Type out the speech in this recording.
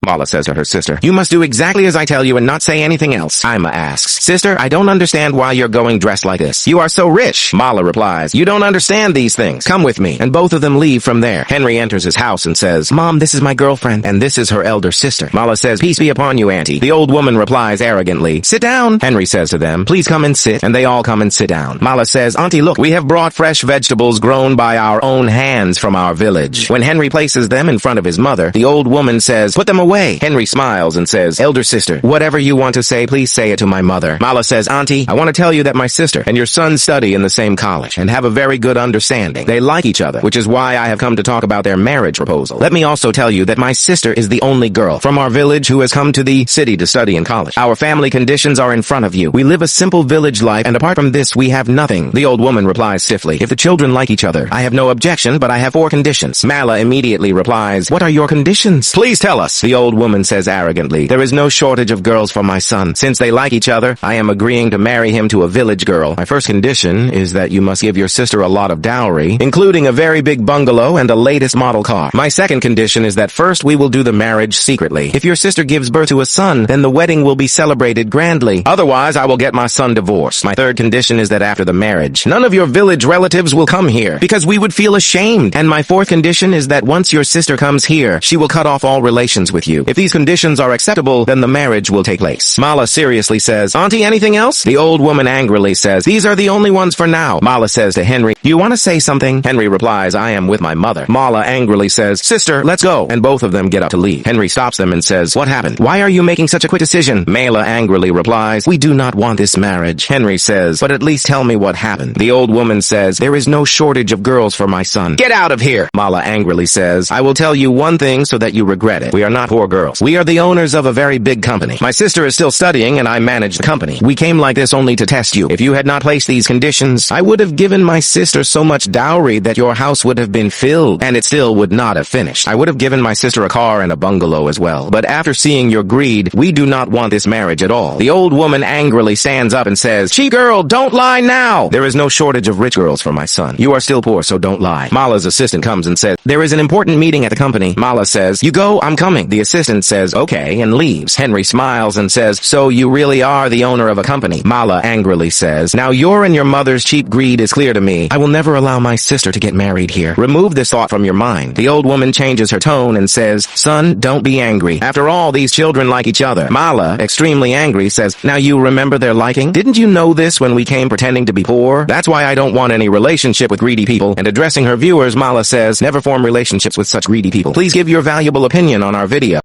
Mala says to her sister, "You must do exactly as I tell you and not say anything else." Ima asks, "Sister, I don't understand why you're going dressed like this. You are so rich." Mala replies, "You don't understand these things. Come with me." And both of them leave from there. Henry enters his house and says, "Mom, this is my girlfriend, and this is her elder sister." Mala says, "Peace be upon you, Auntie." The old woman replies arrogantly, "Sit down." Henry says to them, "Please come and sit," and they all come and sit down. Mala says, "Auntie, look, we have brought fresh vegetables grown by our own hands from our village." When Henry places them in front of his mother, the old woman says, "Put them away." Henry smiles and says, "Elder sister, whatever you want to say, please say it to my mother." Mala says, "Auntie, I want to tell you that my sister and your son study in the same college and have a very good understanding. They like each other, which is why I have come to talk about their marriage proposal. Let me also tell you that my sister is the only girl from our village who has come to the city to study in college. Our family conditions are in front of you. We live a simple village life, and apart from this, we have nothing." The old woman replies stiffly, "If the children like each other, I have no objection, but I have 4 conditions." Mala immediately replies, "What are your conditions? Please tell us." The old woman says arrogantly, "There is no shortage of girls for my son. Since they like each other, I am agreeing to marry him to a village girl. My first condition is that you must give your sister a lot of dowry, including a very big bungalow and the latest model car. My second condition is that first we will do the marriage secretly. If your sister gives birth to a son, then the wedding will be celebrated grandly. Otherwise, I will get my son divorced. My third condition is that after the marriage, none of your village relatives will come here, because we would feel ashamed. And my fourth condition is that once your sister comes here, she will cut off all relations with you. If these conditions are acceptable, then the marriage will take place." Mala seriously says, "Auntie, anything else?" The old woman angrily says, "These are the only ones for now." Mala says to Henry, "Do you want to say something?" Henry replies, "I am with my mother." Mala angrily says, "Sister, let's go." And both of them get up to leave. Henry stops them and says, "What happened? Why are you making such a quick decision?" Mala angrily replies, "We do not want this marriage." Henry says, "But at least tell me what happened." The old woman says, "There is no shortage of girls for my son." "Get out of here!" Mala angrily says, "I will tell you one thing so that you regret it. We are not poor girls. We are the owners of a very big company. My sister is still studying and I manage the company. We came like this only to test you. If you had not placed these conditions, I would have given my sister so much dowry that your house would have been filled, and it still would not have finished. I would have given my sister a car and a bungalow as well. But after seeing your greed, we do not want this marriage at all." The old woman angrily stands up and says, "She girl, don't lie now! There is no shortage of rich girls for my son. You are still poor, so don't lie." Mala's assistant comes and says, "There is an important meeting at the company." Mala says, "You go, I'm coming." The assistant says, "Okay," and leaves. Henry smiles and says, "So you really are the owner of a company?" Mala angrily says, "Now your and your mother's cheap greed is clear to me. I will never allow my sister to get married here. Remove this thought from your mind." The old woman changes her tone and says, "Son, don't be angry. After all, these children like each other." Mala, extremely angry, says, "Now you remember their liking? Didn't you know this when we came pretending to be poor? That's why I don't want any relationship with greedy people." And addressing her viewers, Mala says, "Never form relationships with such greedy people. Please give your valuable opinion on our video."